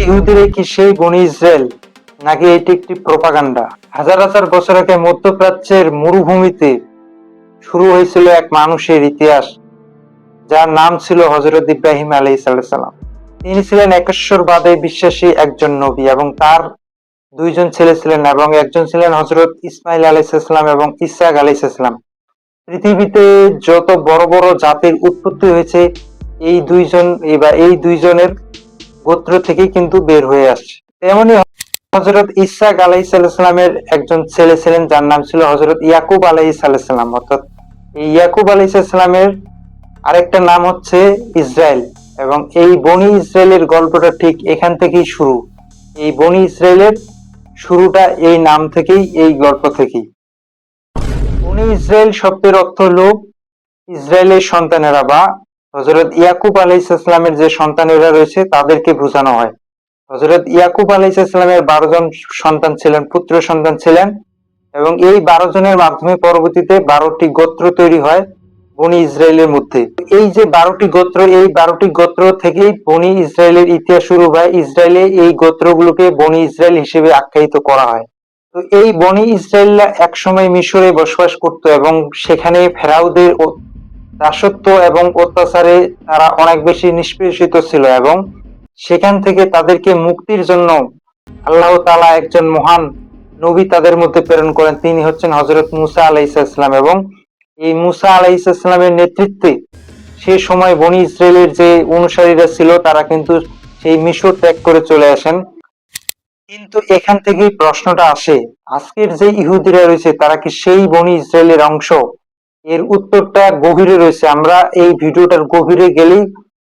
ইহুদিরা কি সেই বনি ইসরায়েল, নাকি এটি একটি প্রোপাগান্ডা? হাজার হাজার বছর আগে মধ্যপ্রাচ্যের মরুভূমিতে শুরু হয়েছিল এক মানুষের ইতিহাস, যার নাম ছিল হযরত ইব্রাহিম আলাইহিস সালাম। তিনি ছিলেন একেশ্বরবাদে বিশ্বাসী একজন নবী এবং তার দুইজন ছেলে ছিলেন, এবং একজন ছিলেন হযরত ইসমাইল আলাইহিস সালাম এবং ইসহাক আলাইহিস সালাম। পৃথিবীতে যত বড় বড় জাতির উৎপত্তি হয়েছে এই দুইজনের গোত্র থেকেই কিন্তু বের হয়ে আসছে। তেমনি হযরত ইসহাক আলাইহিস সালামের একজন ছেলে ছিলেন, যার নাম ছিল হযরত ইয়াকুব আলাইহিস সালাম। অর্থাৎ এই ইয়াকুব আলাইহিস সালামের আরেকটা নাম হচ্ছে ইসরায়েল, এবং এই বনি ইসরায়েলের গল্পটা ঠিক এখান থেকেই শুরু। এই বনি ইসরায়েলের শুরুটা এই নাম থেকেই, এই গল্প থেকেই। বনি ইসরায়েল শব্দের অর্থ হলো ইসরায়েলের সন্তানেরা, বা হযরত ইয়াকুব আলাইহিস সালামের যে সন্তানেরা রয়েছে তাদেরকে বোঝানো হয়। হযরত ইয়াকুব আলাইহিস সালামের 12 জন সন্তান ছিলেন, পুত্র সন্তান ছিলেন, এবং এই 12 জনের মাধ্যমে পরবর্তীতে 12টি গোত্র তৈরি হয় বনি ইসরায়েলের মধ্যে। এই যে 12টি গোত্র, এই 12টি গোত্র থেকেই বনি ইসরায়েলের ইতিহাস শুরু হয়। ইসরায়েলে এই গোত্রগুলোকে বনি ইসরায়েল হিসেবে আখ্যায়িত করা হয়। তো এই বনি ইসরায়েলরা একসময় মিশরে বসবাস করত, এবং সেখানে ফেরাউদের দাসত্ব এবং অত্যাচারে তারা অনেক বেশি নিষ্পেষিত ছিল, এবং সেখান থেকে তাদেরকে মুক্তির জন্য আল্লাহ তাআলা একজন মহান নবী তাদের মধ্যে প্রেরণ করেন। তিনি হচ্ছেন হযরত মুসা আলাইহিস সালাম, এবং এই মুসা আলাইহিস সালামের নেতৃত্বে সে সময় বনি ইসরায়েলের যে অনুসারীরা ছিল তারা কিন্তু সেই মিশর ত্যাগ করে চলে আসেন। কিন্তু এখান থেকেই প্রশ্নটা আসে, আজকের যে ইহুদিরা রয়েছে তারা কি সেই বনি ইসরায়েলের অংশ? এর উত্তরটা গভীরে রয়েছে। আমরা এই ভিডিওটার গভীরে গেলেই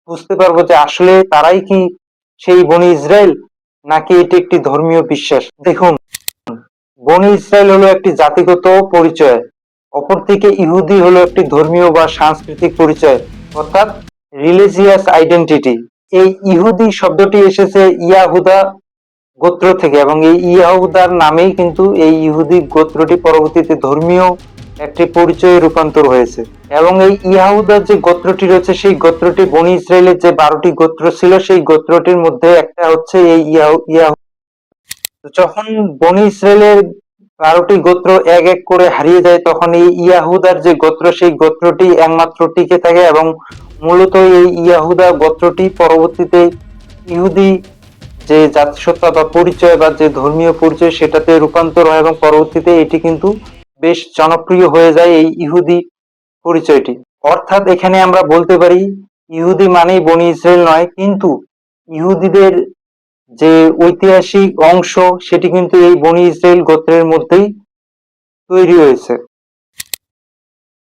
বুঝতে পারবো যে আসলে তারাই কি সেই বনি ইসরায়েল, নাকি এটি একটি ধর্মীয় বিশ্বাস। দেখুন, বনি ইসরায়েল হলো একটি জাতিগত পরিচয়, অপরদিকে ইহুদি হলো একটি ধর্মীয় বা সাংস্কৃতিক পরিচয়, অর্থাৎ রিলিজিয়াস আইডেন্টিটি। এই ইহুদি শব্দটি এসেছে ইয়াহুদা গোত্র থেকে, এবং এই ইয়াহুদার নামেই কিন্তু এই ইহুদি গোত্রটি পরবর্তীতে ধর্মীয় একটি পরিচয়ে রূপান্তর হয়েছে। এবং এই ইয়াহুদার যে গোত্রটি রয়েছে সেই গোত্রটি বনি ইসরায়েলের যে 12টি গোত্র ছিল সেই গোত্রটির মধ্যে একটা হচ্ছে এই ইয়াহুদা। যখন বনি ইসরায়েলের 12টি গোত্র এক এক করে হারিয়ে যায়, তখন এই ইয়াহুদার যে গোত্র সেই গোত্রটি একমাত্র টিকে থাকে, এবং মূলত এই ইয়াহুদা গোত্রটি পরবর্তীতে ইহুদি যে জাতিসত্তা বা পরিচয় বা যে ধর্মীয় পরিচয় সেটাতে রূপান্তর হয়, এবং পরবর্তীতে এটি কিন্তু বেশ জনপ্রিয় হয়ে যায় এই ইহুদি পরিচয়টি। অর্থাৎ এখানে আমরা বলতে পারি ইহুদি মানেই বনি ইসরায়েল নয়, কিন্তু ইহুদিদের যে ঐতিহাসিক অংশ সেটি কিন্তু এই বনি ইসরায়েল গোত্রের মধ্যেই তৈরি হয়েছে।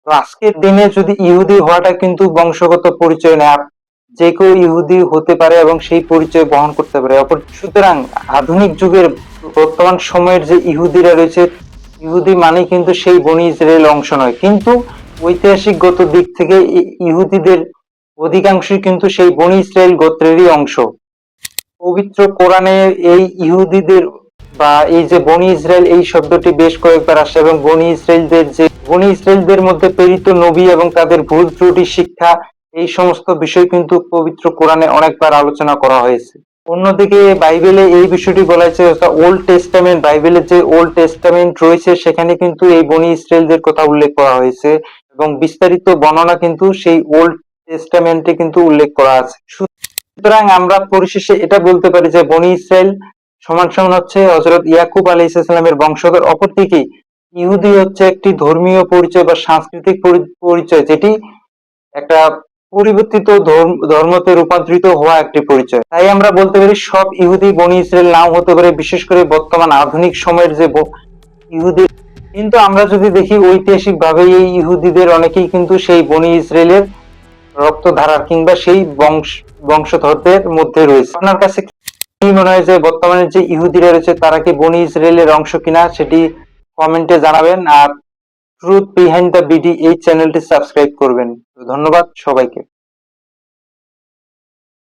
তো আজকের দিনে যদি ইহুদি হওয়াটা কিন্তু বংশগত পরিচয় না, যে কেউ ইহুদি হতে পারে এবং সেই পরিচয় বহন করতে পারে। সুতরাং আধুনিক যুগের বর্তমান সময়ের যে ইহুদিরা রয়েছে, ইহুদি মানে কিন্তু সেই বনি ইসরায়েল অংশ নয়, কিন্তু ঐতিহাসিকগত দিক থেকে ইহুদিদের অধিকাংশই কিন্তু সেই বনি ইসরায়েল গোত্রেরই অংশ। পবিত্র কোরআনে এই ইহুদিদের বা এই যে বনি ইসরায়েল এই শব্দটি বেশ কয়েকবার আসে, এবং বনি ইসরায়েলদের মধ্যে প্রেরিত নবী এবং তাদের ভুল ত্রুটি শিক্ষা, এই সমস্ত বিষয় কিন্তু পবিত্র কোরআনে অনেকবার আলোচনা করা হয়েছে। অন্যদিকে বাইবেলে এই বিষয়টি বলা হয়েছে, ওল্ড টেস্টামেন্ট, বাইবেলের যে ওল্ড টেস্টামেন্ট রয়েছে সেখানে কিন্তু এই বনি ইসরায়েলদের কথা উল্লেখ করা হয়েছে, এবং বিস্তারিত বর্ণনা কিন্তু সেই ওল্ড টেস্টামেন্টে কিন্তু উল্লেখ করা আছে। সুতরাং আমরা পরিশেষে এটা বলতে পারি যে বনি ইসরায়েল সমান সমান হচ্ছে হযরত ইয়াকুব আলাইহিস সালামের বংশধর। অপরদিকে ইহুদি হচ্ছে একটি ধর্মীয় পরিচয় বা সাংস্কৃতিক পরিচয়, যেটি একটা পরিবর্তিত ধর্মতে রূপান্তরিত হওয়া একটি পরিচয়। তাই আমরা বলতে পারি সব ইহুদি বনি ইসরায়েল নাও হতে পারে, বিশেষ করে বর্তমান আধুনিক সময়ের যে ইহুদি। কিন্তু আমরা যদি দেখি ঐতিহাসিক ভাবে এই ইহুদিদের অনেকেই কিন্তু সেই বনি ইসরায়েলের রক্তধারা কিংবা সেই বংশধরদের মধ্যে রয়েছে। আপনার কাছে কি মনে হয় যে বর্তমানে যে ইহুদিরা রয়েছে তারা কি বনি ইসরায়েলের অংশ কিনা, সেটি কমেন্টে জানাবেন। আর ট্রুথ বিহাইন্ড দ্য বিডি এই চ্যানেলটি সাবস্ক্রাইব করবেন। ধন্যবাদ সবাইকে।